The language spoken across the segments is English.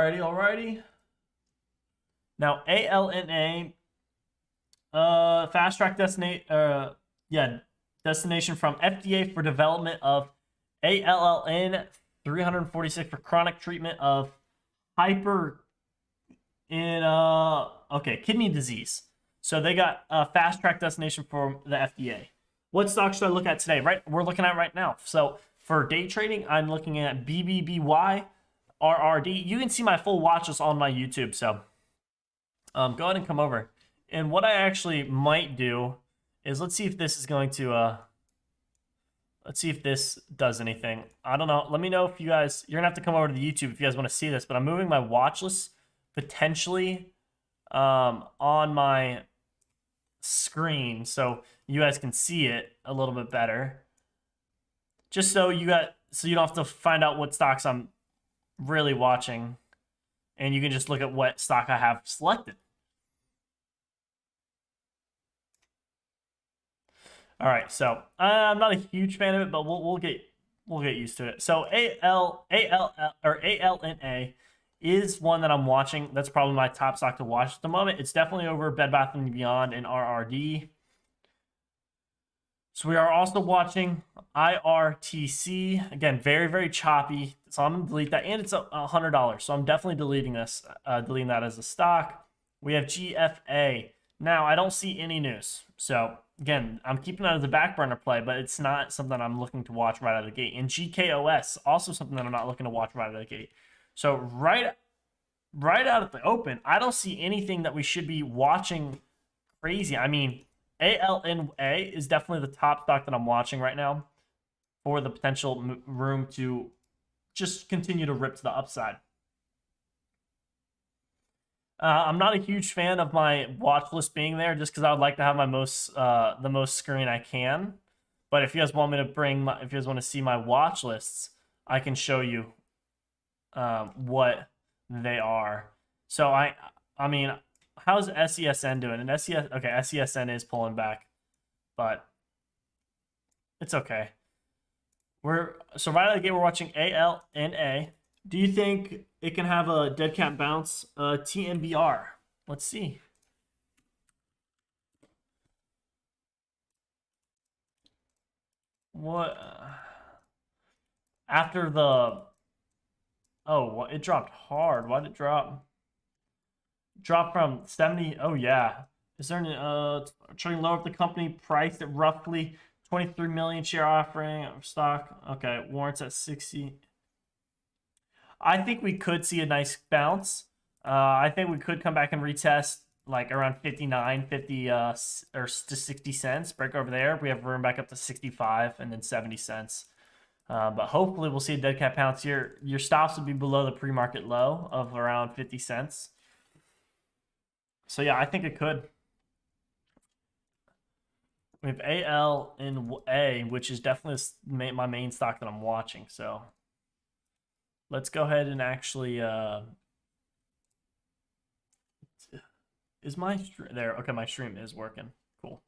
Alrighty. Now ALNA, fast track destination. Destination from FDA for development of ALLN 346 for chronic treatment of kidney disease. So they got a fast track destination from the FDA. What stock should I look at today? We're looking at right now. So for day trading, I'm looking at BBBY, RRD. You can see my full watch list on my YouTube. So go ahead and come over. And what I actually might do is let's see if this is going to let's see if this does anything. I don't know. Let me know if you guys, you're gonna have to come over to the YouTube if you guys want to see this, but I'm moving my watch list potentially on my screen so you guys can see it a little bit better. Just so you don't have to find out what stocks I'm really watching, and you can just look at what stock I have selected. All right, so I'm not a huge fan of it, but we'll get used to it. So ALNA is one that I'm watching. That's probably my top stock to watch at the moment. It's definitely over Bed Bath & Beyond and RRD. So we are also watching IRTC. Again, very, very choppy. So I'm going to delete that. And it's $100. So I'm definitely deleting this, deleting that as a stock. We have GFA. Now, I don't see any news. So again, I'm keeping that as a back burner play, but it's not something I'm looking to watch right out of the gate. And GKOS, also something that I'm not looking to watch right out of the gate. So right out of the open, I don't see anything that we should be watching crazy. I mean, ALNA is definitely the top stock that I'm watching right now for the potential room to just continue to rip to the upside. I'm not a huge fan of my watch list being there just because I would like to have my the most screen I can. But if you guys want me to if you guys want to see my watch lists, I can show you what they are. So I mean, how's SESN doing? And SESN is pulling back, but it's okay. So right out of the gate, we're watching ALNA. Do you think it can have a dead cat bounce? TMBR. Let's see. What? After the... Oh, it dropped hard. Why did it drop? Drop from 70. Oh, yeah. Is there any trading lower of the company priced at roughly 23 million share offering of stock? Okay, warrants at 60. I think we could see a nice bounce. I think we could come back and retest like around 59, 50 or to 60 cents. Break over there. We have room back up to 65 and then 70 cents. But hopefully we'll see a dead cat bounce here. Your stops would be below the pre-market low of around 50 cents. So yeah, I think it could. We have AL and A, which is definitely my main stock that I'm watching. So let's go ahead and actually, is my stream there? Okay, my stream is working. Cool.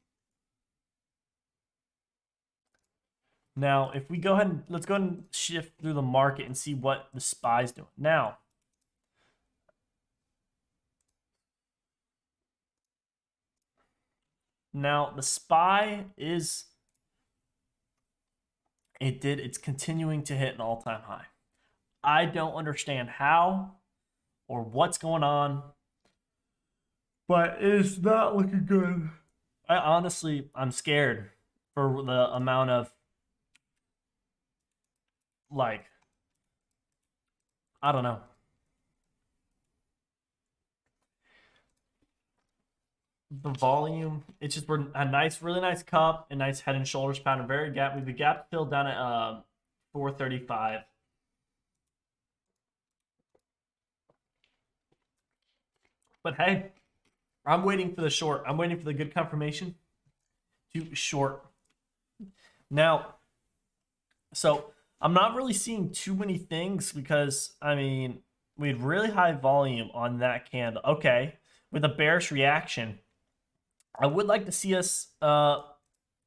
Now, if we go ahead and let's go ahead and shift through the market and see what the SPY's doing. Now, the SPY is, it's continuing to hit an all-time high. I don't understand how or what's going on, but it's not looking good. I'm scared for the amount of, like, I don't know. The volume, it's just, we're a really nice cup, a nice head and shoulders pattern, very gap. We have the gap filled down at 435. But hey, I'm waiting for the short. I'm waiting for the good confirmation to short. Now, so I'm not really seeing too many things because, I mean, we had really high volume on that candle. Okay, with a bearish reaction, I would like to see us,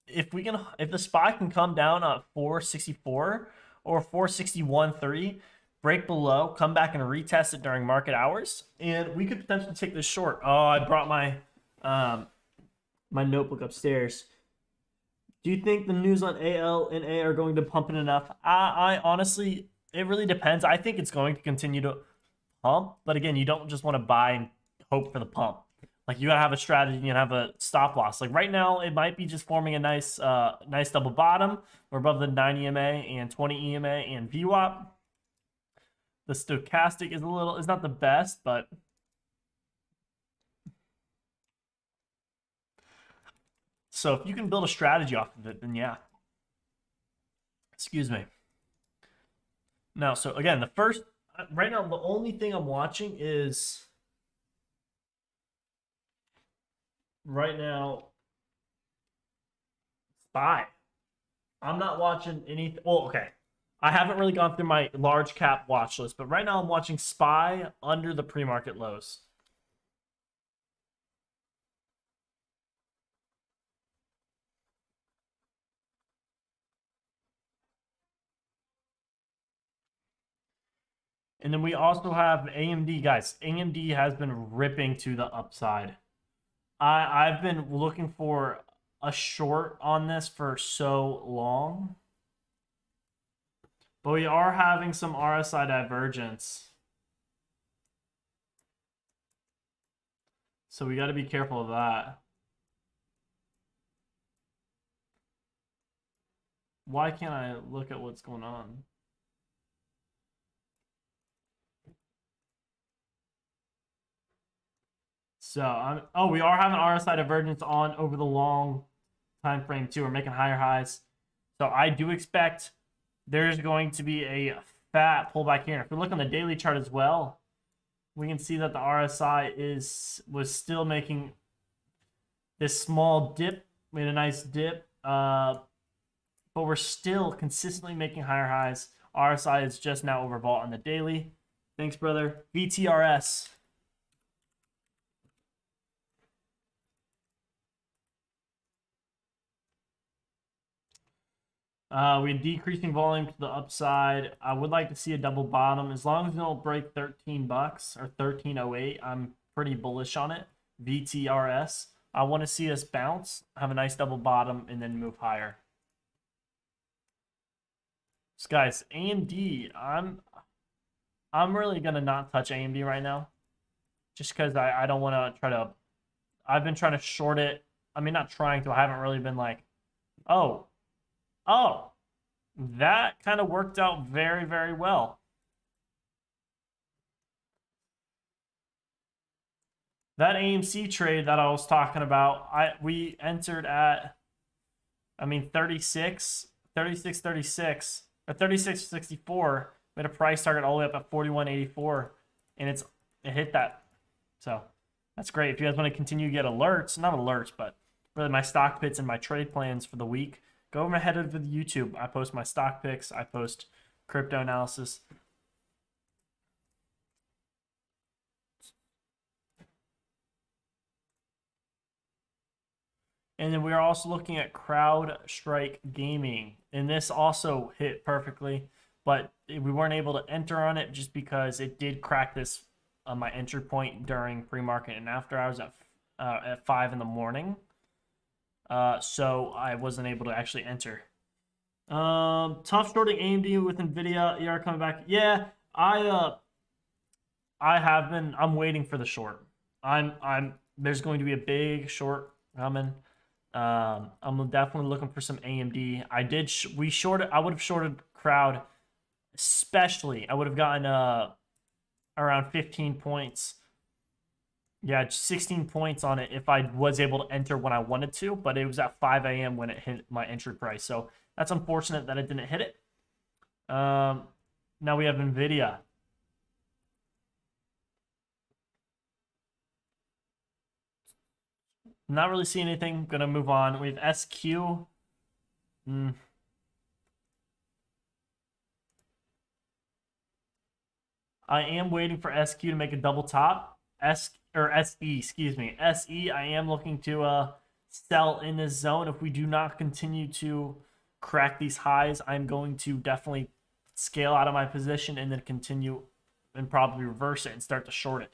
if the SPY can come down at 464 or 461.3, break below, come back and retest it during market hours, and we could potentially take this short. Oh, I brought my my notebook upstairs. Do you think the news on AL and A are going to pump it enough? I honestly, it really depends. I think it's going to continue to pump, but again, you don't just want to buy and hope for the pump. Like, you gotta have a strategy and have a stop loss. Like right now, it might be just forming a nice nice double bottom. We're above the 9 EMA and 20 EMA and VWAP. The stochastic is not the best, but so if you can build a strategy off of it, then yeah. Excuse me. Now, so again, right now, the only thing I'm watching is right now SPY. I'm not watching anything. Well, okay. I haven't really gone through my large cap watch list, but right now I'm watching SPY under the pre-market lows. And then we also have AMD, guys. AMD has been ripping to the upside. I've been looking for a short on this for so long. But we are having some RSI divergence. So we got to be careful of that. Why can't I look at what's going on? So we are having RSI divergence on over the long time frame too. We're making higher highs. So I do expect there's going to be a fat pullback here. If we look on the daily chart as well, we can see that the RSI was still making this small dip, made a nice dip, but we're still consistently making higher highs. RSI is just now overbought on the daily. Thanks, brother. VTRS. We had decreasing volume to the upside. I would like to see a double bottom. As long as we don't break $13 or 13.08, I'm pretty bullish on it. VTRS. I want to see us bounce, have a nice double bottom, and then move higher. So guys, AMD, I'm really gonna not touch AMD right now, just because I don't want to try to. I've been trying to short it. I mean, not trying to. I haven't really been like, oh, that kind of worked out very, very well. That AMC trade that I was talking about, we entered at, I mean, 36, or 36.64. We had a price target all the way up at 41.84, and it hit that. So that's great. If you guys want to continue to get alerts, not alerts, but really my stock picks and my trade plans for the week, go over ahead of the YouTube. I post my stock picks. I post crypto analysis. And then we are also looking at CrowdStrike Gaming. And this also hit perfectly, but we weren't able to enter on it just because it did crack this my entry point during pre-market and after hours at 5 in the morning. So I wasn't able to actually enter. Tough shorting AMD with Nvidia. ER coming back. Yeah, I have been. I'm waiting for the short. There's going to be a big short coming. I'm definitely looking for some AMD. We shorted. I would have shorted Crowd, especially. I would have gotten around 15 points. Yeah, 16 points on it if I was able to enter when I wanted to, but it was at 5 a.m. when it hit my entry price. So that's unfortunate that it didn't hit it. Now we have Nvidia. Not really seeing anything. Gonna move on. We have SQ. I am waiting for SQ to make a double top. SE, excuse me. SE, I am looking to sell in this zone. If we do not continue to crack these highs, I'm going to definitely scale out of my position and then continue and probably reverse it and start to short it.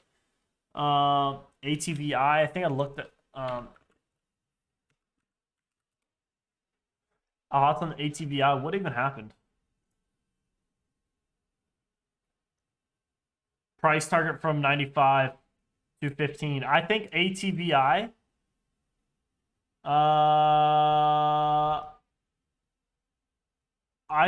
ATVI, I think I looked at odds on the ATVI. What even happened? Price target from 95 to 15. I think ATVI. I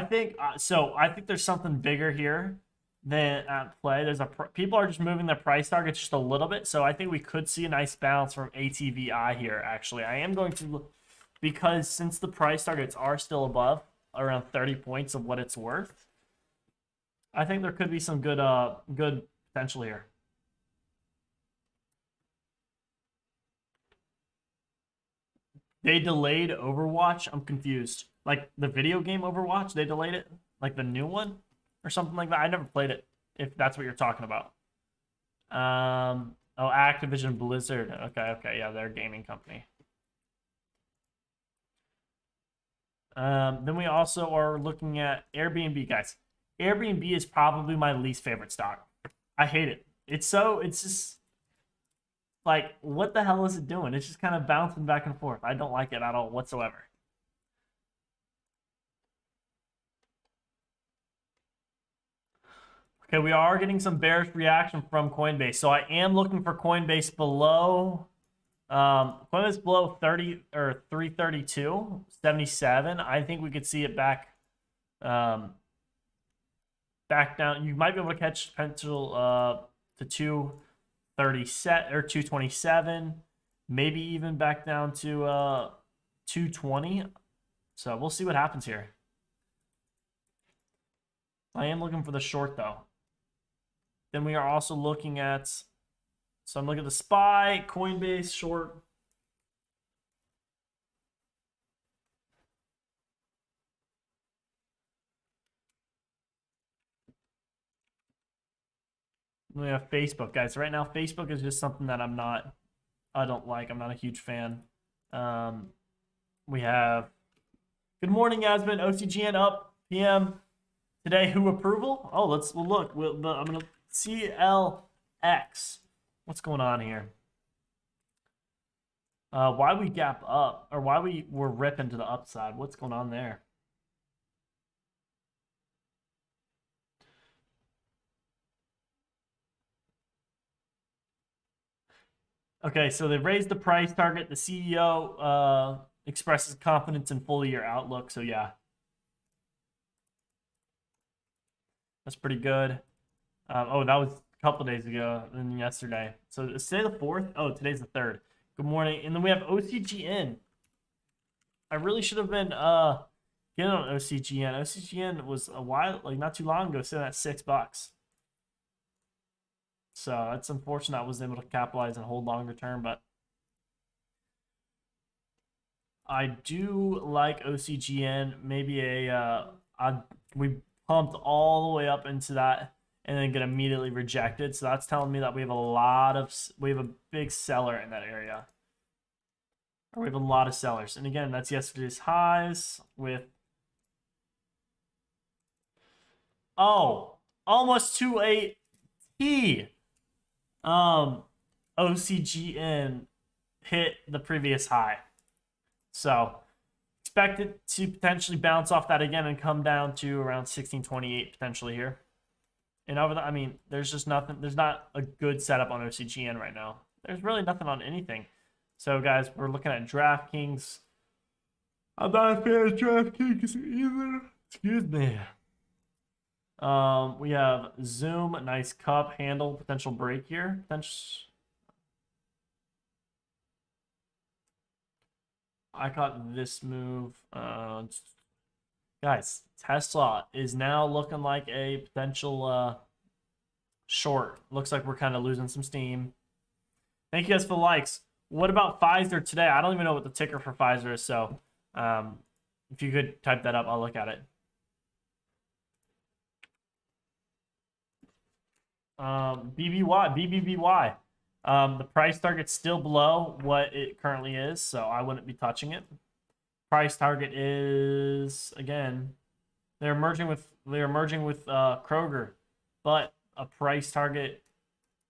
think so. I think there's something bigger here than at play. There's people are just moving their price targets just a little bit, so I think we could see a nice bounce from ATVI here. Actually, I am going to look, because since the price targets are still above around 30 points of what it's worth, I think there could be some good potential here. They delayed Overwatch. I'm confused. Like the video game Overwatch, they delayed it? Like the new one? Or something like that? I never played it, if that's what you're talking about. Oh, Activision Blizzard. Okay, yeah, they're a gaming company. Then we also are looking at Airbnb, guys. Airbnb is probably my least favorite stock. I hate it. It's just like, what the hell is it doing? It's just kind of bouncing back and forth. I don't like it at all whatsoever. Okay, we are getting some bearish reaction from Coinbase. So I am looking for Coinbase below Coinbase below 30 or 332.77. I think we could see it back back down. You might be able to catch potential to 230 set or 227, maybe even back down to 220. So we'll see what happens here. I am looking for the short though. Then we are also looking at, so I'm looking at the SPY, Coinbase, short. We have Facebook, guys. Right now, Facebook is just something that I don't like. I'm not a huge fan. We have, good morning, Yasmin. OCGN up, PM. Today, who approval? Oh, we'll look. I'm going to CLX. What's going on here? Why we gap up, or why we were ripping to the upside? What's going on there? Okay, so they raised the price target. The CEO expresses confidence in full year outlook. So yeah, that's pretty good. Oh, that was a couple days ago and yesterday. So is today the 4th? Oh, today's the 3rd. Good morning. And then we have OCGN. I really should have been getting on OCGN. OCGN was a while, like not too long ago, sitting at $6. So that's unfortunate I wasn't able to capitalize and hold longer term, but I do like OCGN. Maybe we pumped all the way up into that and then get immediately rejected. So that's telling me that we have a big seller in that area. Or we have a lot of sellers. And again, that's yesterday's highs with, oh, almost 2.8T. OCGN hit the previous high. So expect it to potentially bounce off that again and come down to around 1628 potentially here. And over I mean, there's just nothing. There's not a good setup on OCGN right now. There's really nothing on anything. So guys, we're looking at DraftKings. I'm not a fan of DraftKings either. Excuse me. We have Zoom, nice cup handle, potential break here. I caught this move. Guys, Tesla is now looking like a potential short. Looks like we're kind of losing some steam. Thank you guys for the likes. What about Pfizer today? I don't even know what the ticker for Pfizer is, so if you could type that up, I'll look at it. BBBY. The price target's still below what it currently is, so I wouldn't be touching it. Price target is, again, they're merging with They're merging with Kroger, but a price target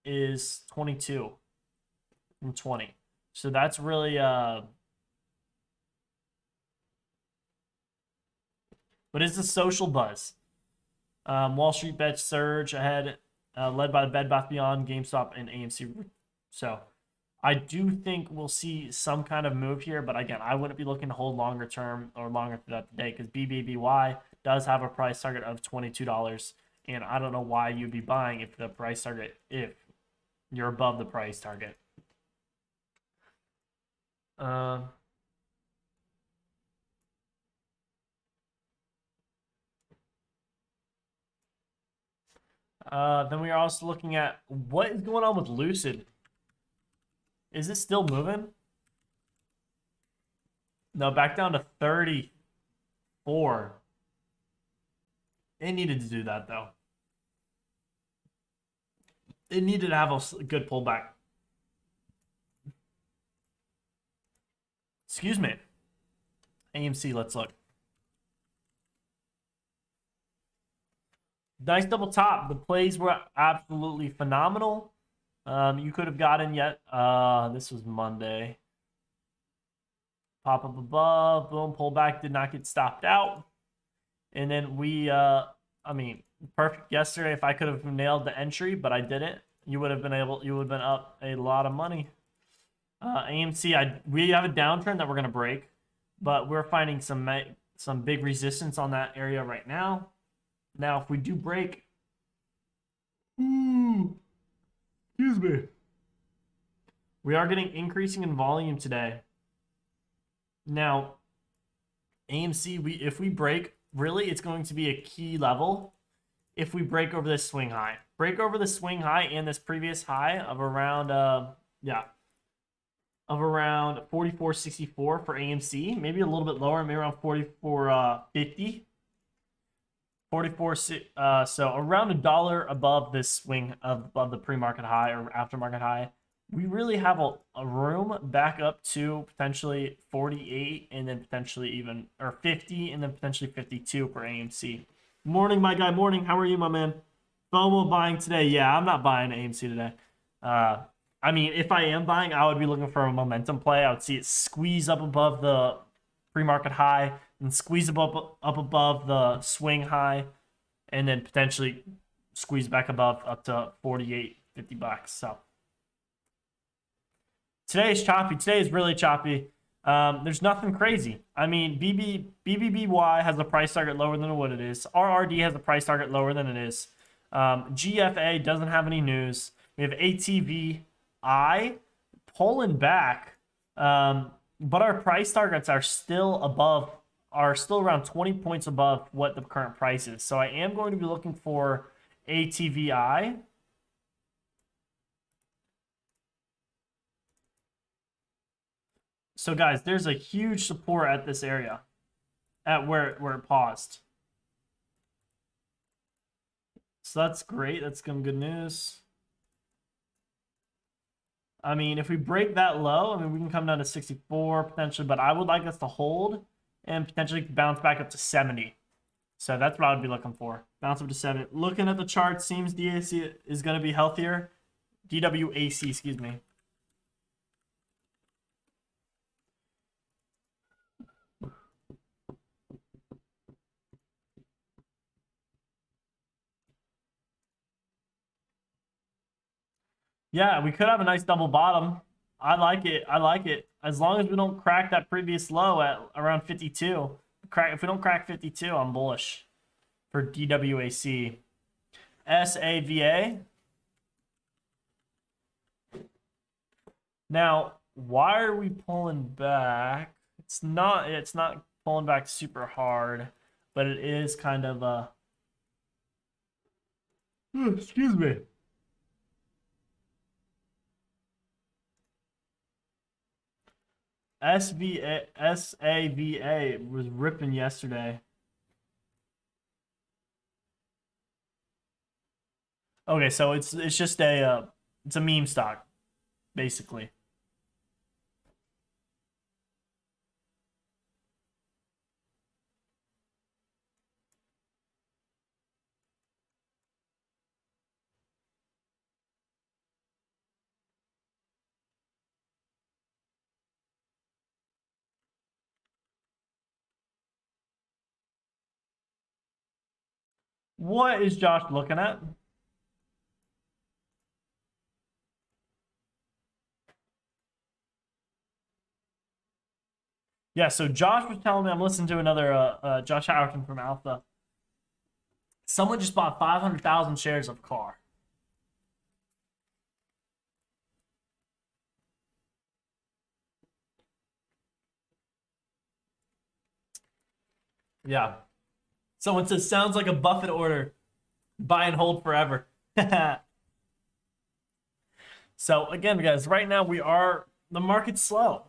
is 22 from 20. So that's really but it's the social buzz. Wall Street bets surge ahead, led by the Bed Bath Beyond, GameStop, and AMC. So I do think we'll see some kind of move here, but again, I wouldn't be looking to hold longer term or longer throughout the day because BBBY does have a price target of $22, and I don't know why you'd be buying if you're above the price target. Then we are also looking at what is going on with Lucid. Is it still moving? No, back down to 34. It needed to do that, though. It needed to have a good pullback. Excuse me. AMC, let's look. Nice double top. The plays were absolutely phenomenal. You could have gotten yet. This was Monday. Pop up above, boom, pull back, did not get stopped out. And then we, I mean, perfect yesterday. If I could have nailed the entry, but I didn't, you would have been up a lot of money. AMC, we have a downtrend that we're gonna break, but we're finding some big resistance on that area right now. Now, if we do break, excuse me, we are getting increasing in volume today. Now, AMC, if we break, really, it's going to be a key level. If we break over this swing high, and this previous high of around, of around 44.64 for AMC, maybe a little bit lower, maybe around 44.50. 44, so around $1 above this swing above the pre-market high or aftermarket high. We really have a room back up to potentially 48 and then potentially even, or 50 and then potentially 52 for AMC. Morning, my guy. Morning. How are you, my man? FOMO buying today. Yeah, I'm not buying AMC today. I mean, if I am buying, I would be looking for a momentum play. I would see it squeeze up above the pre-market high and squeeze up above the swing high and then potentially squeeze back above up to 48, 50 bucks. So today is choppy. Today is really choppy. There's nothing crazy. I mean, BBBY has a price target lower than what it is. RRD has a price target lower than it is. GFA doesn't have any news. We have ATVI pulling back, but our price targets are still around 20 points above what the current price is. So I am going to be looking for ATVI. So guys, there's a huge support at this area, at where it paused. So that's great. That's some good news. I mean, if we break that low, I mean, we can come down to 64 potentially, but I would like us to hold and potentially bounce back up to 70. So that's what I would be looking for. Bounce up to 70. Looking at the chart, seems DAC is going to be healthier. DWAC, excuse me. Yeah, we could have a nice double bottom. I like it. I like it. As long as we don't crack that previous low at around 52. If we don't crack 52, I'm bullish for DWAC. SAVA. Now, why are we pulling back? It's not pulling back super hard, but it is kind of a excuse me. SAVA was ripping yesterday. Okay, so it's just it's a meme stock, basically. What is Josh looking at? Yeah, so Josh was telling me, I'm listening to another Josh Howerton from Alpha. Someone just bought 500,000 shares of car. Yeah. Someone says, sounds like a Buffett order. Buy and hold forever. So again, guys, right now the market's slow.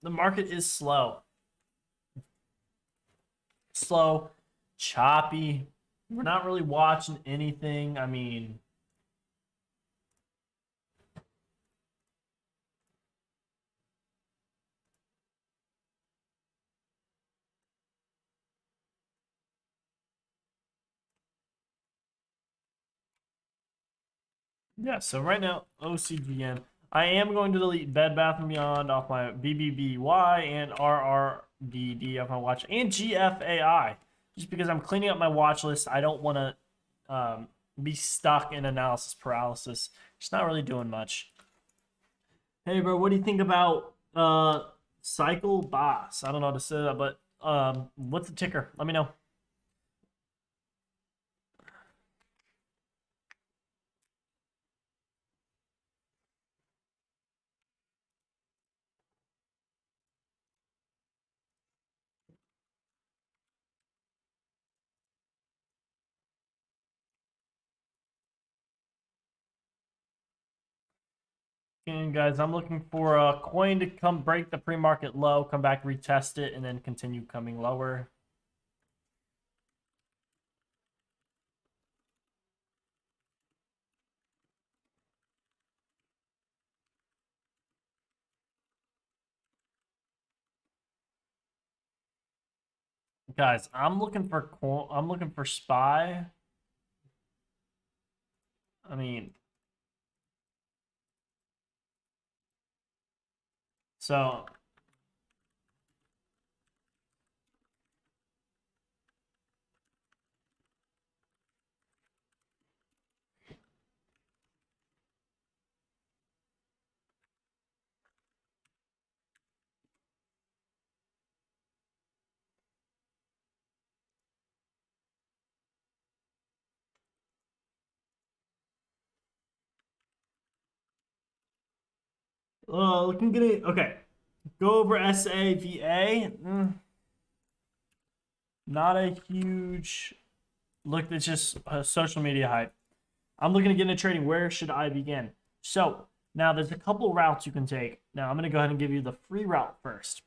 The market is slow. Slow, choppy. We're not really watching anything. I mean, yeah, so right now, OCGN. I am going to delete Bed Bath & Beyond off my BBBY and RRDD off my watch, and GFAI, just because I'm cleaning up my watch list. I don't want to be stuck in analysis paralysis. It's not really doing much. Hey, bro, what do you think about Cycle Boss? I don't know how to say that, but what's the ticker? Let me know. And guys, I'm looking for a coin to come break the pre-market low, come back, retest it, and then continue coming lower. Guys, I'm looking for SPY. I mean, so looking good. Okay, go over SAVA. Not a huge look. It's just a social media hype. I'm looking to get into trading. Where should I begin? So now there's a couple routes you can take. Now I'm going to go ahead and give you the free route first.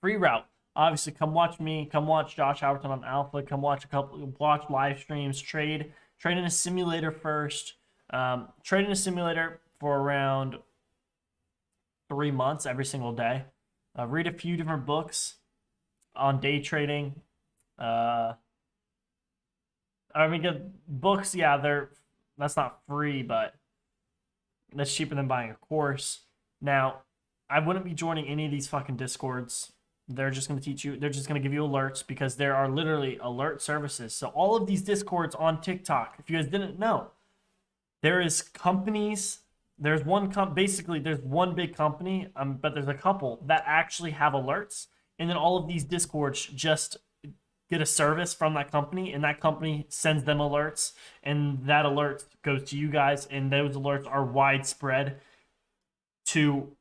Free route. Obviously, come watch me. Come watch Josh Howerton on Alpha. Come watch watch live streams. Trade in a simulator first. Trade in a simulator for around 3 months every single day. Read a few different books on day trading. I mean, get books. Yeah, that's not free, but that's cheaper than buying a course. Now, I wouldn't be joining any of these fucking discords. They're just going to teach you. They're just going to give you alerts because there are literally alert services. So all of these discords on TikTok, if you guys didn't know, there is companies. There's basically there's one big company, but there's a couple that actually have alerts, and then all of these discords just get a service from that company, and that company sends them alerts, and that alert goes to you guys, and those alerts are widespread to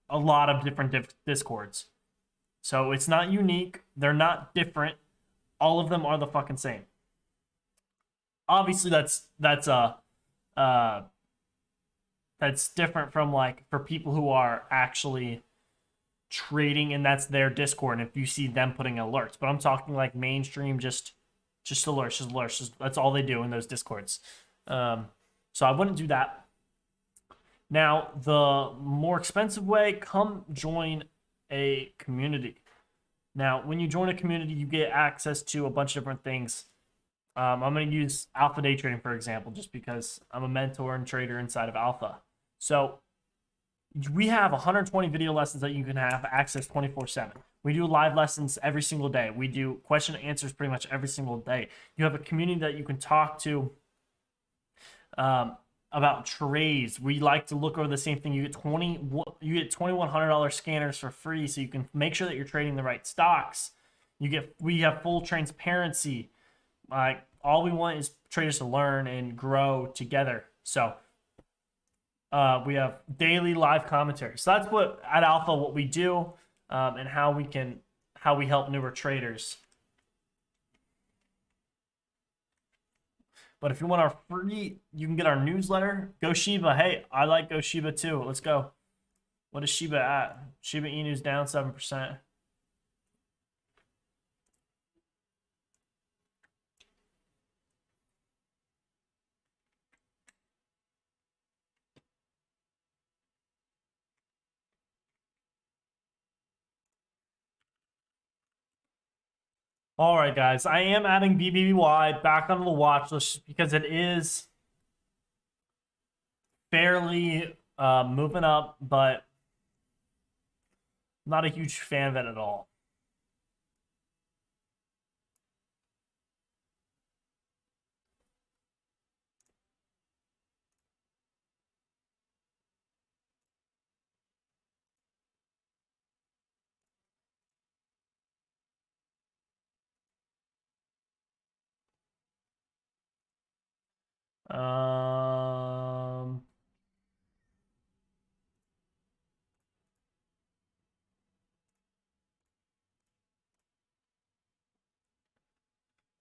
a lot of different discords. So it's not unique. They're not different. All of them are the fucking same. Obviously, that's different from like for people who are actually trading and that's their Discord. And if you see them putting alerts, but I'm talking like mainstream, just alerts. That's all they do in those Discords. So I wouldn't do that. Now, the more expensive way, come join a community. Now, when you join a community, you get access to a bunch of different things. I'm going to use Alpha Day Trading, for example, just because I'm a mentor and trader inside of Alpha. So We have 120 video lessons that you can have access 24/7. We do live lessons every single day. We do question and answers pretty much every single day. You have a community that you can talk to about trades. We like to look over the same thing. You get $2,100 scanners for free, so you can make sure that you're trading the right stocks. We have full transparency. Like, all we want is traders to learn and grow together. So we have daily live commentary. So that's what at Alpha what we do, and how we help newer traders. But if you want our free, you can get our newsletter. Go Shiba. Hey, I like Go Shiba too. Let's go. What is Shiba at? Shiba Inu's down 7%. All right, guys. I am adding BBBY back onto the watch list because it is fairly moving up, but not a huge fan of it at all. Um,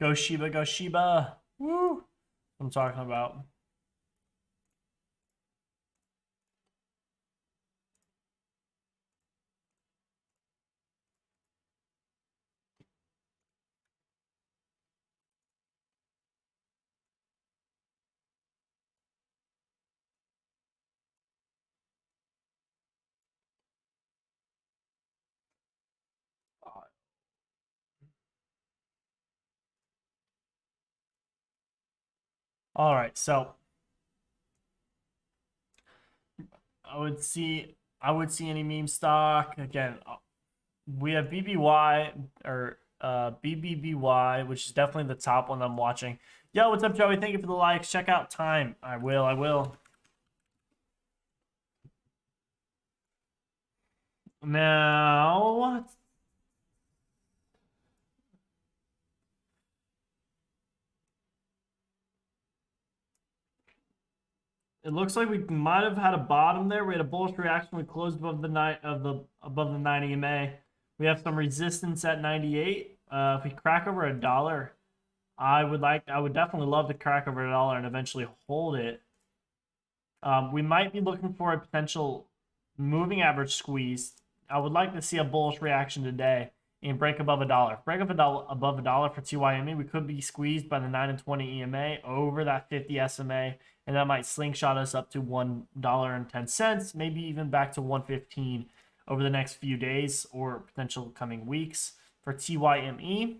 Go Shiba, go Shiba. Woo! I'm talking about. All right, so I would see any meme stock again. We have BBY or BBBY, which is definitely the top one I'm watching. Yo, what's up, Joey? Thank you for the likes. Check out time. I will. Now, it looks like we might have had a bottom there. We had a bullish reaction. We closed above the 90 MA. We have some resistance at 98. If we crack over $1, I would definitely love to crack over $1 and eventually hold it. We might be looking for a potential moving average squeeze. I would like to see a bullish reaction today and break above $1. Break up above $1 for TYME. We could be squeezed by the 9 and 20 EMA over that 50 SMA, and that might slingshot us up to $1.10, maybe even back to 115 over the next few days or potential coming weeks for TYME.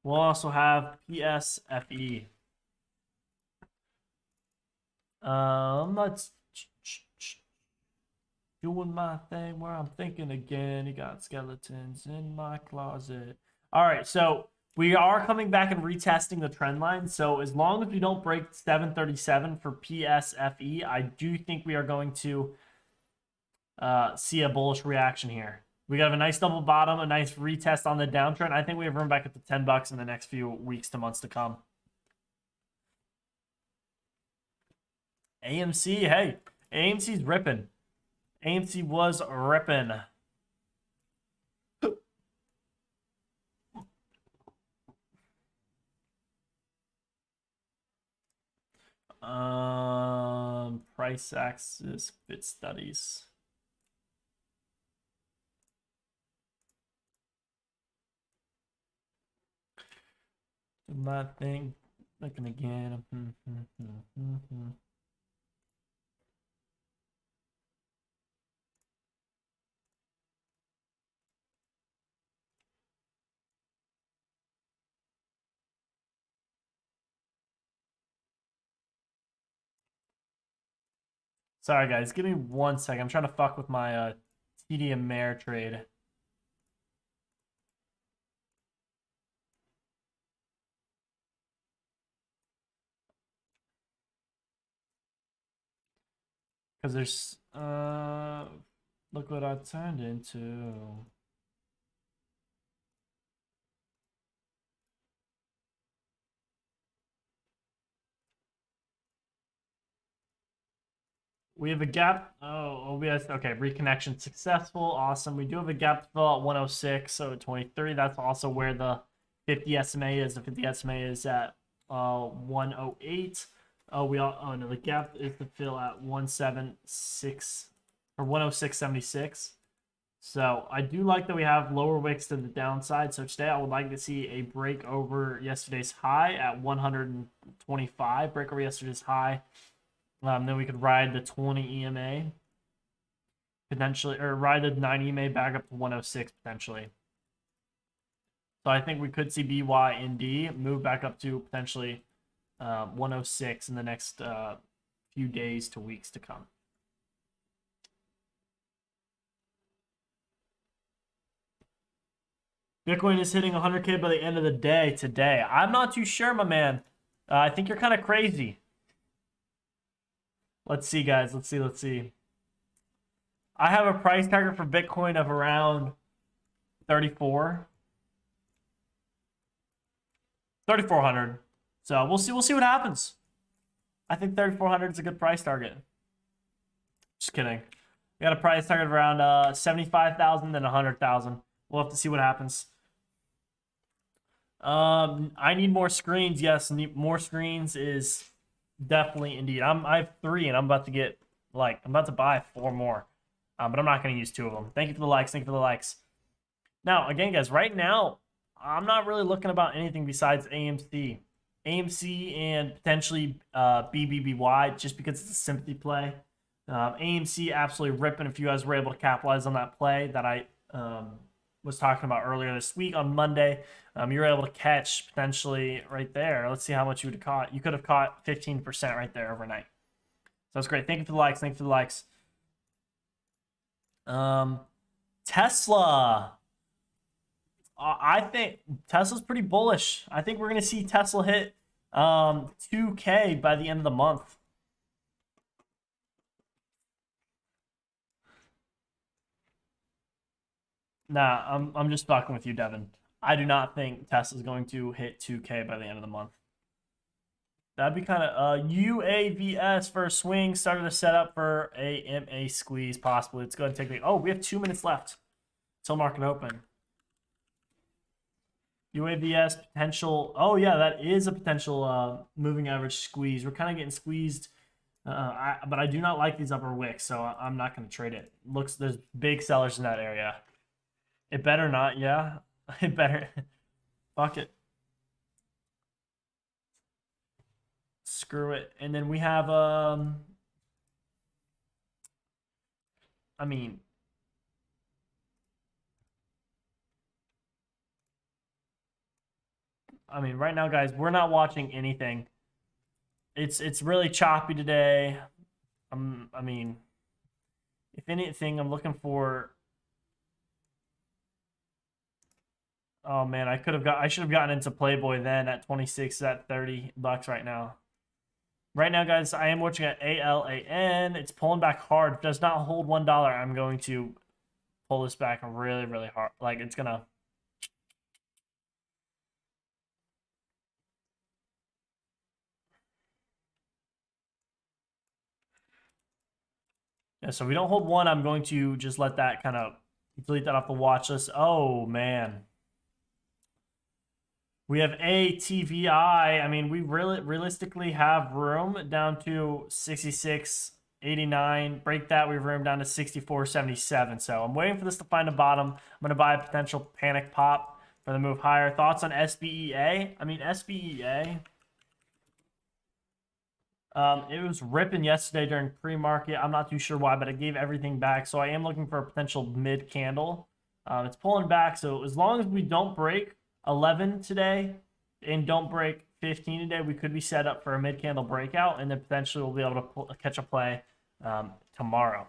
We'll also have PSFE. Let's doing my thing where I'm thinking again. You got skeletons in my closet. All right, so we are coming back and retesting the trend line. So as long as we don't break 737 for PSFE, I do think we are going to see a bullish reaction here. We got a nice double bottom, a nice retest on the downtrend. I think we have room back at the $10 in the next few weeks to months to come. AMC, hey, AMC's ripping. AMC was ripping. Price axis fit studies. My thing, looking again. Sorry, guys. Give me 1 second. I'm trying to fuck with my TD and Mare trade. Because there's... look what I turned into. We have a gap. Oh, OBS. Okay, reconnection successful. Awesome. We do have a gap to fill at 106, so 23. That's also where the 50 SMA is. The 50 SMA is at 108. Oh, no, the gap is to fill at 176 or 106.76. So I do like that we have lower wicks to the downside. So today I would like to see a break over yesterday's high at 125. Break over yesterday's high. Then we could ride the 20 EMA potentially, or ride the 9 EMA back up to 106 potentially. So I think we could see BYND move back up to potentially 106 in the next few days to weeks to come. Bitcoin is hitting 100K by the end of the day today. I'm not too sure, my man. I think you're kind of crazy. Let's see, guys. Let's see. I have a price target for Bitcoin of around 3,400. So we'll see what happens. I think 3,400 is a good price target. Just kidding. We got a price target of around 75,000 and 100,000. We'll have to see what happens. I need more screens. Yes, more screens is definitely indeed. I have 3 and I'm about to buy 4 more. But I'm not going to use 2 of them. Thank you for the likes. Now, again, guys, right now, I'm not really looking about anything besides AMC. AMC and potentially BBBY just because it's a sympathy play. AMC absolutely ripping if you guys were able to capitalize on that play that I was talking about earlier this week on Monday. You were able to catch potentially right there. Let's see how much you would have caught. You could have caught 15% right there overnight. So that's great. Thank you for the likes. Tesla. I think Tesla's pretty bullish. I think we're going to see Tesla hit 2K by the end of the month. Nah, I'm just fucking with you, Devin. I do not think Tesla's going to hit 2K by the end of the month. That'd be kind of UAVS for a swing. Started to set up for a MA squeeze, possibly. It's going to take me. Oh, we have 2 minutes left till market open. UAVS potential. Oh yeah, that is a potential moving average squeeze. We're kind of getting squeezed, but I do not like these upper wicks, so I'm not going to trade it. Looks there's big sellers in that area. It better not. Yeah, it better. Fuck it. Screw it. And then we have I mean, right now, guys, we're not watching anything. It's really choppy today. I mean, if anything, I'm looking for. Oh man, I should have gotten into Playboy then at 26, at $30 right now. Right now, guys, I am watching at ALAN. It's pulling back hard. If it does not hold $1, I'm going to pull this back really, really hard. Like it's gonna. Yeah, so we don't hold 1. I'm going to just let that kind of delete that off the watch list. Oh man. We have ATVI. I mean, we really realistically have room down to 66.89. Break that, we have room down to 64.77. So I'm waiting for this to find a bottom. I'm going to buy a potential panic pop for the move higher. Thoughts on SBEA? I mean, SBEA. It was ripping yesterday during pre-market. I'm not too sure why, but it gave everything back. So I am looking for a potential mid candle. It's pulling back. So as long as we don't break 11 today and don't break 15 today, we could be set up for a mid candle breakout, and then potentially we'll be able to catch a play tomorrow.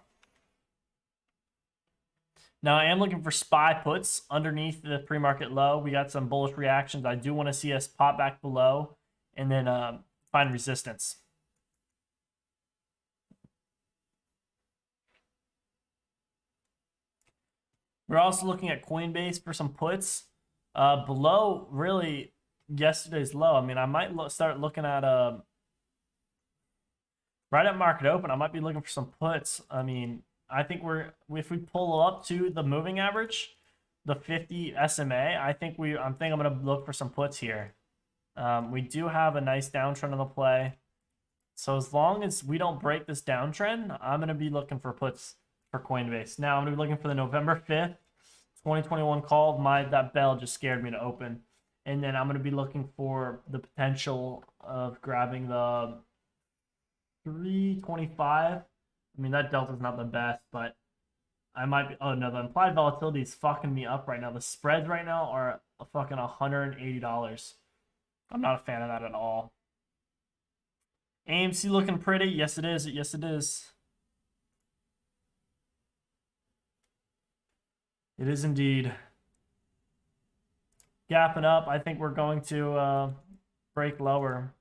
Now, I am looking for SPY puts underneath the pre-market low. We got some bullish reactions. I do want to see us pop back below and then find resistance. We're also looking at Coinbase for some puts below really yesterday's low. I mean, I might start looking at right at market open. I might be looking for some puts. I mean, I think if we pull up to the moving average, the 50 SMA, I'm gonna look for some puts here. We do have a nice downtrend on the play. So as long as we don't break this downtrend, I'm gonna be looking for puts for Coinbase. Now I'm gonna be looking for the November 5th, 2021 call. That bell just scared me to open. And then I'm gonna be looking for the potential of grabbing the 325. I mean, that delta's not the best, but I might be. Oh no, the implied volatility is fucking me up right now. The spreads right now are fucking $180. I'm not a fan of that at all. AMC looking pretty. Yes, it is. Yes, it is. It is indeed. Gapping up. I think we're going to break lower.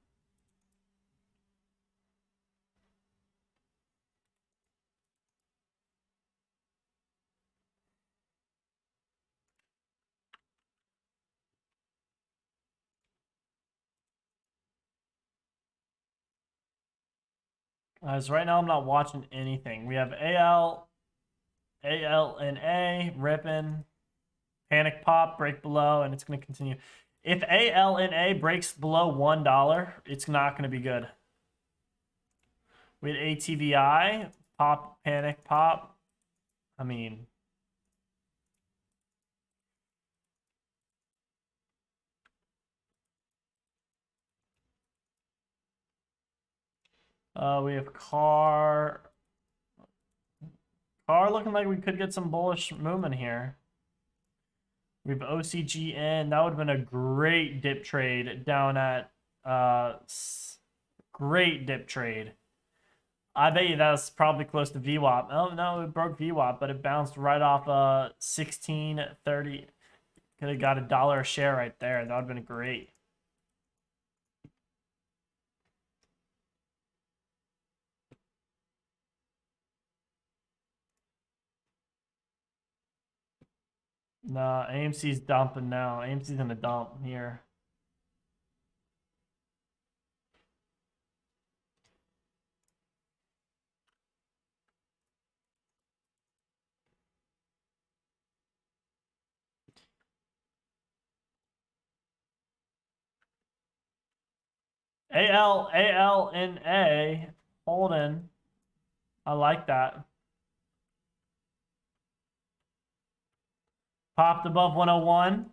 So right now I'm not watching anything. We have AL and A ripping, panic pop, break below, and it's going to continue. If AL and A breaks below $1, it's not going to be good. We had ATVI, pop, panic pop. I mean, we have car looking like we could get some bullish movement here. We have OCGN. That would have been a great dip trade down at great dip trade. I bet you that's probably close to VWAP. Oh no, it broke VWAP, but it bounced right off 1630. Could have got $1 a share right there. That would have been great. No, AMC's dumping now. AMC's gonna dump here. AL and A holding. I like that. Popped above 101.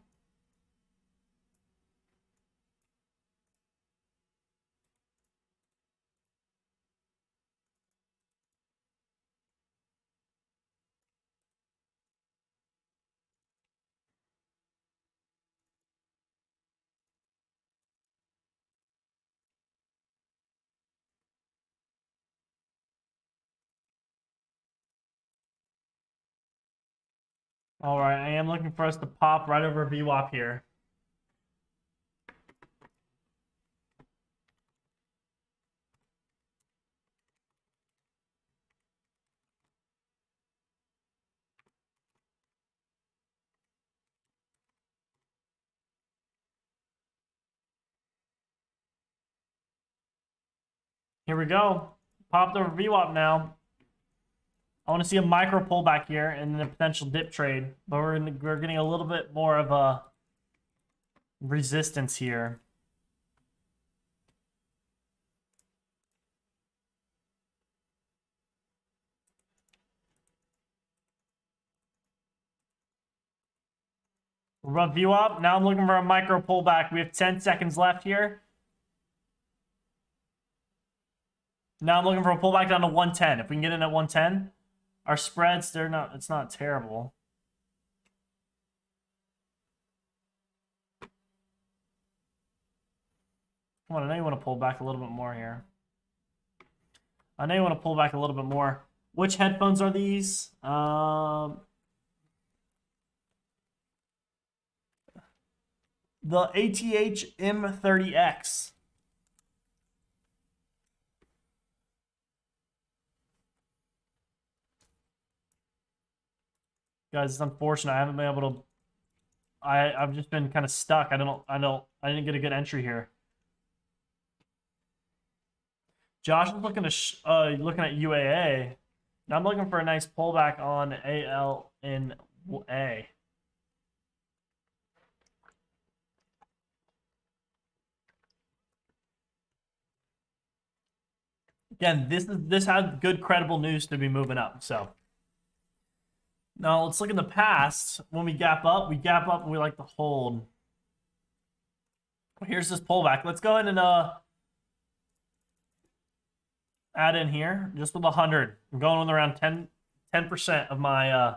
All right, I am looking for us to pop right over VWAP here. Here we go. Popped over VWAP now. I want to see a micro pullback here and then a potential dip trade, but we're getting a little bit more of a resistance here. We're above VWAP. Now I'm looking for a micro pullback. We have 10 seconds left here. Now I'm looking for a pullback down to 110. If we can get in at 110, our spreads, it's not terrible. Come on, I know you want to pull back a little bit more here. I know you want to pull back a little bit more. Which headphones are these? The ATH M30X. Guys, it's unfortunate. I haven't been able to. I've just been kind of stuck. I didn't get a good entry here. Josh is looking at UAA. Now I'm looking for a nice pullback on ALNA. Again, this had good credible news to be moving up. So now let's look in the past. When we gap up and we like to hold. Here's this pullback. Let's go ahead and add in here just with 100. I'm going with around 10% of my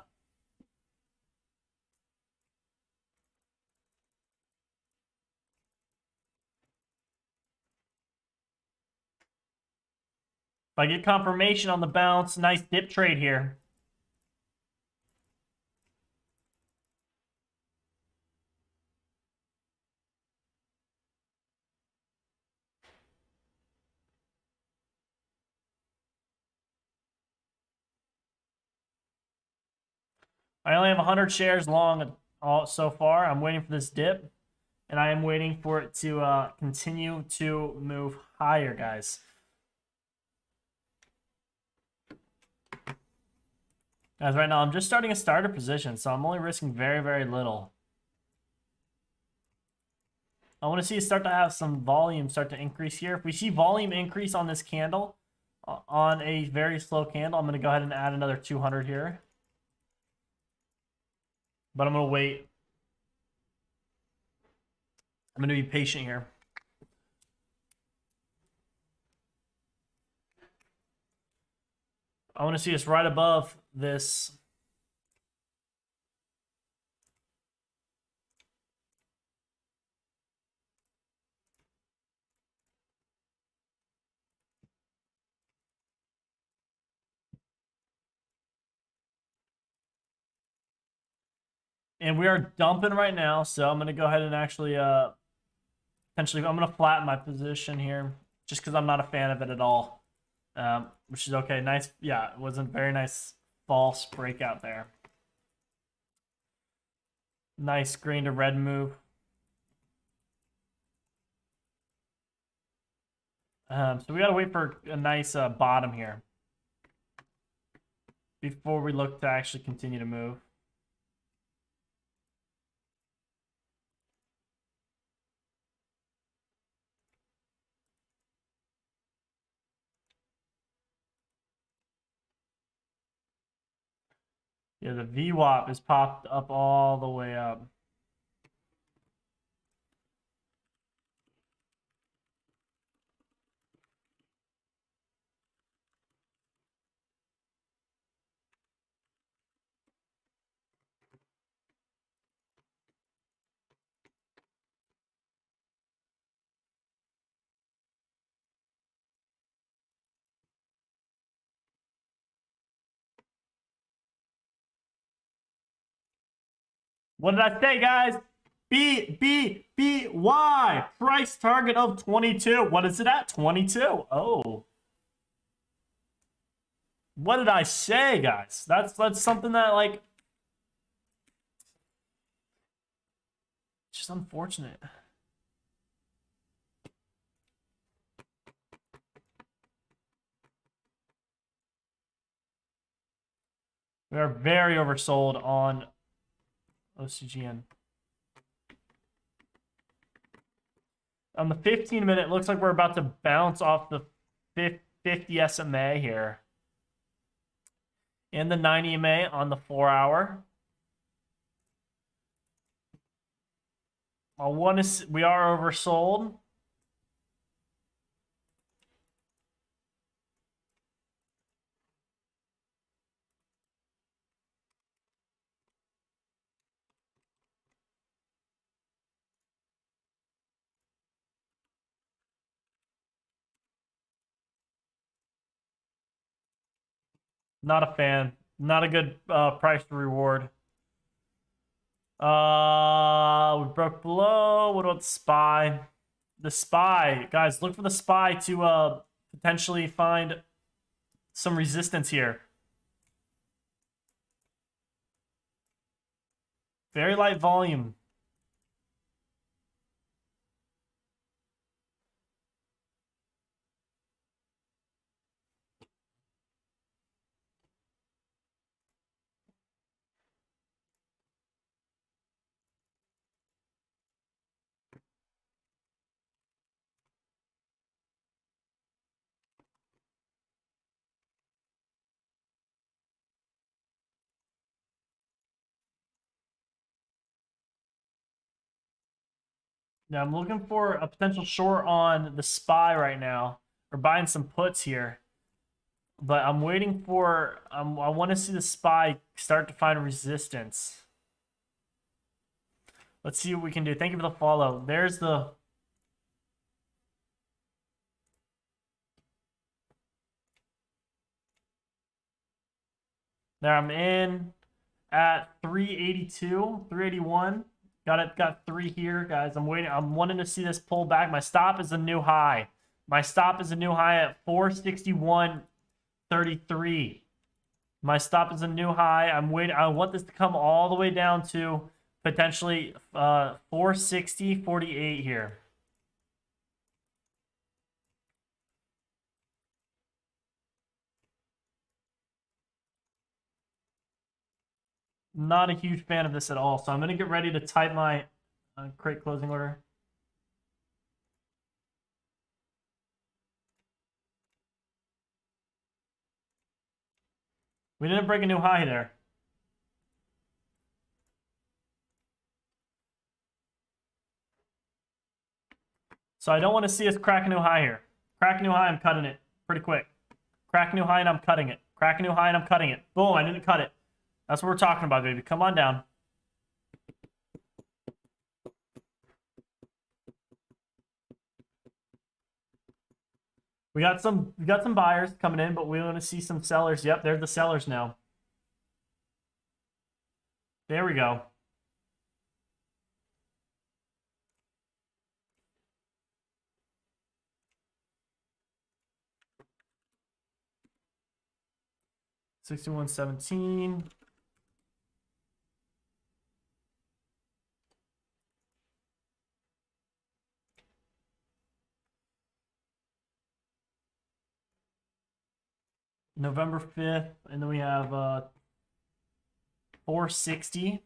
if I get confirmation on the bounce, nice dip trade here. I only have 100 shares long so far. I'm waiting for this dip, and I am waiting for it to continue to move higher, guys. Guys, right now I'm just starting a starter position, so I'm only risking very, very little. I want to see it start to have some volume start to increase here. If we see volume increase on this candle, on a very slow candle, I'm going to go ahead and add another 200 here. But I'm going to wait. I'm going to be patient here. I want to see us right above this. And we are dumping right now, so I'm going to go ahead and actually potentially I'm going to flatten my position here just because I'm not a fan of it at all, which is okay. Nice. Yeah, it was a very nice false breakout there. Nice green to red move. So we got to wait for a nice bottom here before we look to actually continue to move. Yeah, the VWAP is popped up all the way up. What did I say, guys? BBBY. Price target of 22. What is it at? 22. Oh. What did I say, guys? That's something that, like, just unfortunate. We are very oversold on OCGN. On the 15-minute, looks like we're about to bounce off the 50 SMA here. And the 90 MA on the 4-hour. We are oversold. Not a fan. Not a good price to reward. We broke below. What about the SPY? The SPY, guys, look for the SPY to potentially find some resistance here. Very light volume. Now I'm looking for a potential short on the SPY right now, or buying some puts here. But I'm waiting for, I want to see the SPY start to find resistance. Let's see what we can do. Thank you for the follow. There's the... There, I'm in at 382, 381. Got 3 here, guys. I'm waiting. I'm wanting to see this pull back. My stop is a new high. My stop is a new high at 461.33. My stop is a new high. I'm waiting. I want this to come all the way down to potentially 460.48 here. Not a huge fan of this at all. So I'm going to get ready to type my crate closing order. We didn't break a new high there. So I don't want to see us crack a new high here. Crack a new high, I'm cutting it pretty quick. Crack a new high and I'm cutting it. Crack a new high and I'm cutting it. Boom, I didn't cut it. That's what we're talking about, baby. Come on down. We got some buyers coming in, but we want to see some sellers. Yep, they're the sellers now. There we go. $61.17. November 5th, and then we have 460.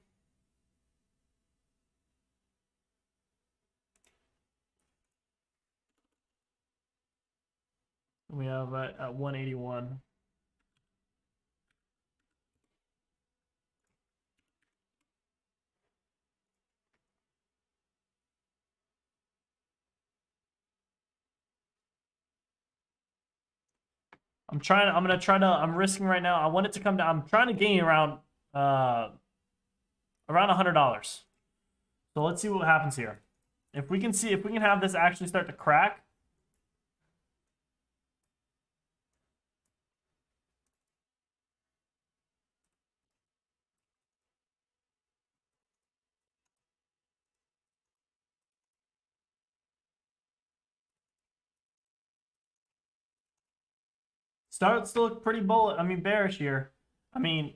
We have at 181. I'm risking right now. I want it to come down. I'm trying to gain around $100. So let's see what happens here. If we can have this actually start to crack. Starts to look pretty bearish here. I mean,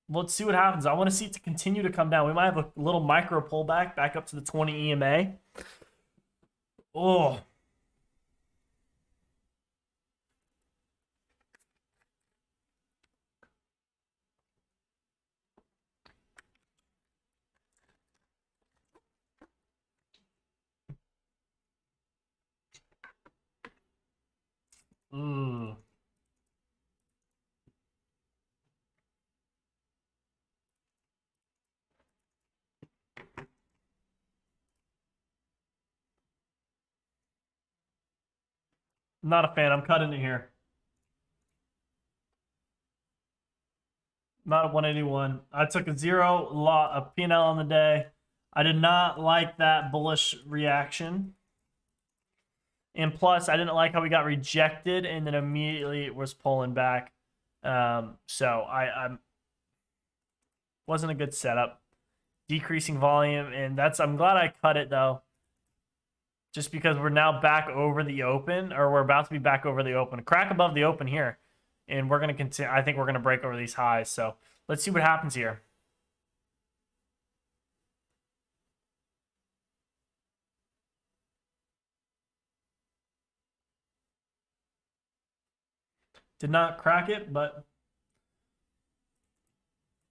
let's see what happens. I want to see it to continue to come down. We might have a little micro pullback back up to the 20 EMA. Oh. Not a fan. I'm cutting it here. Not at 181. I took a P&L on the day. I did not like that bullish reaction. And plus, I didn't like how we got rejected and then immediately was pulling back. So I'm wasn't a good setup. Decreasing volume, and I'm glad I cut it though. Just because we're now back over the open, or we're about to be back over the open. Crack above the open here. And we're gonna continue. I think we're gonna break over these highs. So let's see what happens here. Did not crack it, but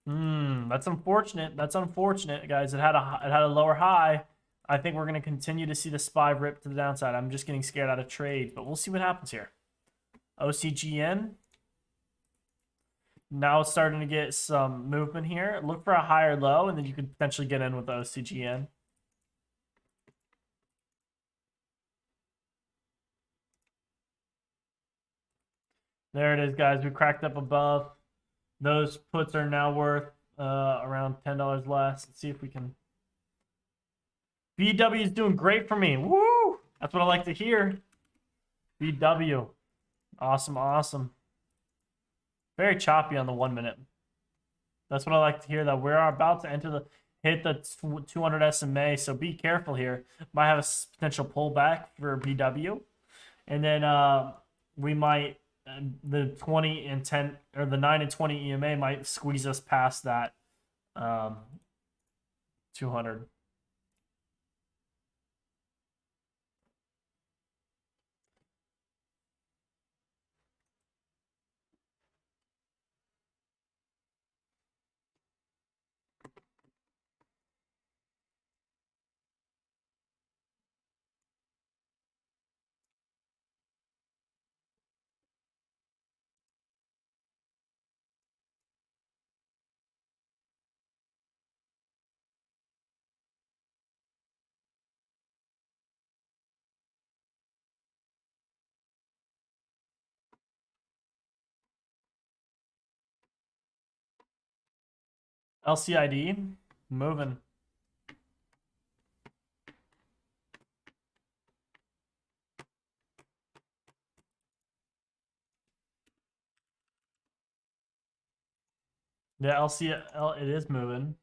that's unfortunate. That's unfortunate, guys. It had a lower high. I think we're gonna continue to see the SPY rip to the downside. I'm just getting scared out of trade, but we'll see what happens here. OCGN. Now it's starting to get some movement here. Look for a higher low, and then you could potentially get in with the OCGN. There it is, guys. We cracked up above. Those puts are now worth around $10 less. Let's see if we can. BW is doing great for me. Woo! That's what I like to hear. BW. Awesome, awesome. Very choppy on the 1 minute. That's what I like to hear, that we're about to hit the 200 SMA, so be careful here. Might have a potential pullback for BW. And then we might, the 20 and 10, or the 9 and 20 EMA might squeeze us past that 200. LCID, moving. Yeah, LCL, it is moving.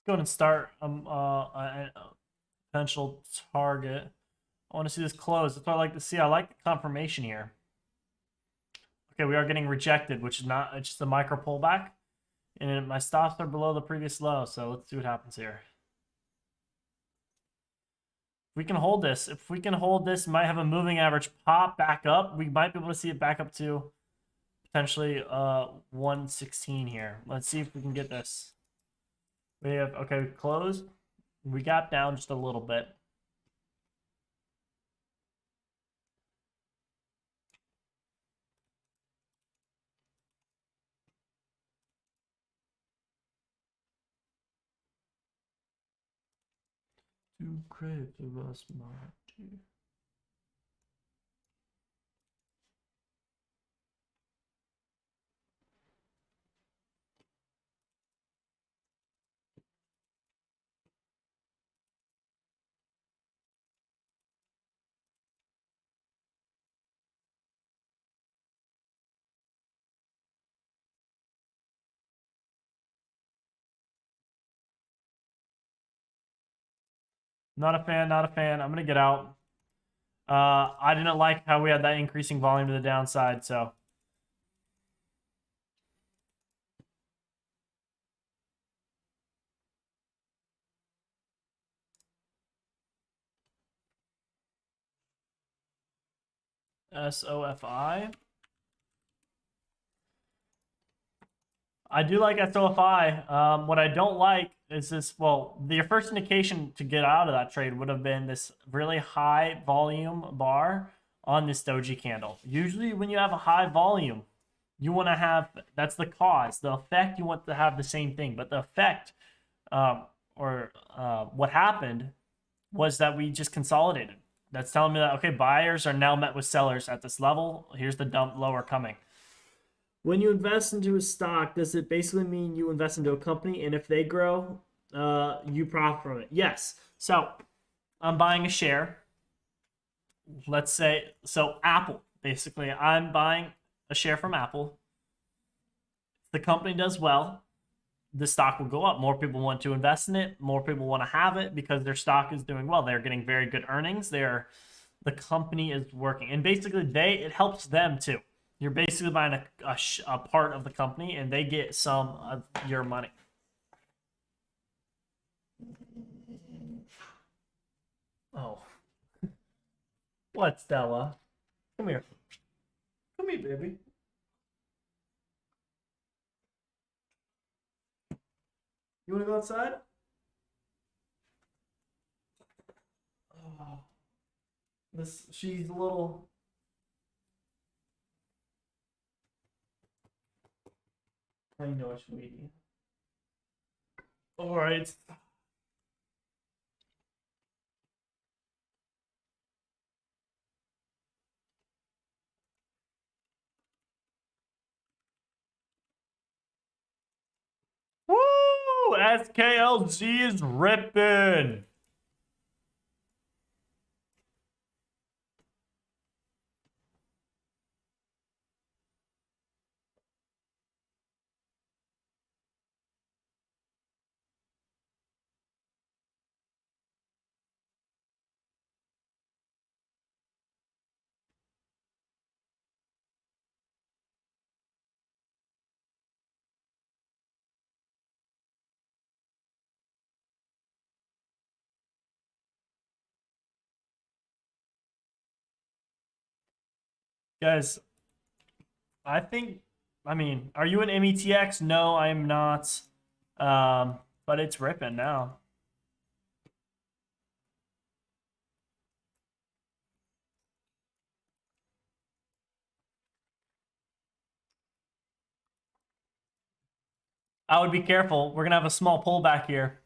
Go ahead and start a potential target. I want to see this close. That's what I like to see. I like the confirmation here. Okay, we are getting rejected, which is not, it's just a micro pullback. And my stops are below the previous low, so let's see what happens here. If we can hold this, we might have a moving average pop back up. We might be able to see it back up to potentially 116 here. Let's see if we can get this. We have, okay, close. We got down just a little bit. Too creative us, Marty. Not a fan, not a fan. I'm going to get out. I didn't like how we had that increasing volume to the downside, so. SOFI. I do like SOFI. What I don't like is this. Well, your first indication to get out of that trade would have been this really high volume bar on this doji candle. Usually, when you have a high volume, you want to have, that's the cause. The effect, you want to have the same thing. But the effect, what happened was that we just consolidated. That's telling me that, okay, buyers are now met with sellers at this level. Here's the dump lower coming. When you invest into a stock, does it basically mean you invest into a company, and if they grow, you profit from it? Yes. So I'm buying a share. Let's say, so Apple, basically, I'm buying a share from Apple. If the company does well, the stock will go up. More people want to invest in it. More people want to have it because their stock is doing well. They're getting very good earnings. The company is working, and basically it helps them too. You're basically buying a part of the company, and they get some of your money. Oh. What, Stella? Come here. Come here, baby. You want to go outside? Oh. She's a little... I know, sweetie. All right. Woo! SKLG is ripping. Guys, I mean, are you an METX? No, I am not. But it's ripping now. I would be careful. We're going to have a small pullback here.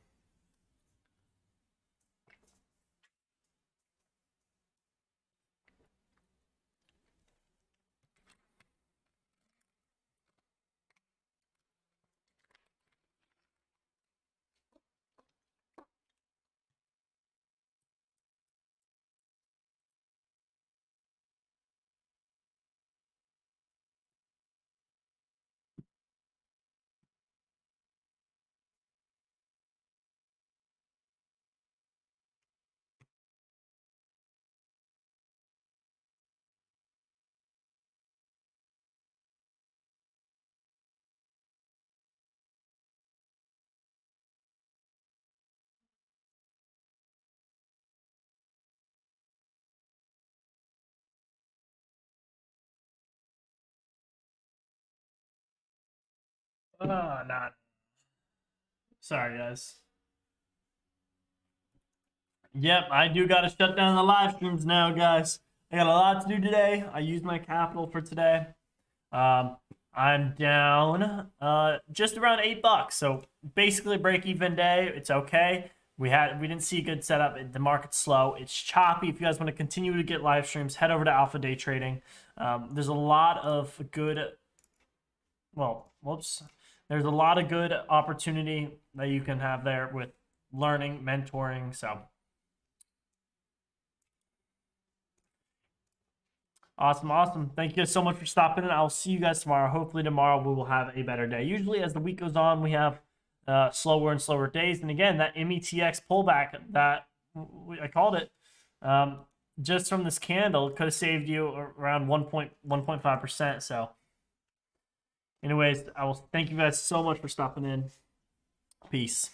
Oh, not. Sorry, guys. Yep, I do got to shut down the live streams now, guys. I got a lot to do today. I used my capital for today. I'm down just around $8, so basically break even day. It's okay. We didn't see a good setup. The market's slow. It's choppy. If you guys want to continue to get live streams, head over to Alpha Day Trading. There's a lot of good. Well, whoops. There's a lot of good opportunity that you can have there with learning, mentoring. So. Awesome. Thank you guys so much for stopping in. I'll see you guys tomorrow. Hopefully tomorrow we will have a better day. Usually as the week goes on, we have slower and slower days. And again, that METX pullback that I called it, just from this candle, could have saved you around 1.5%. So anyways, I will thank you guys so much for stopping in. Peace.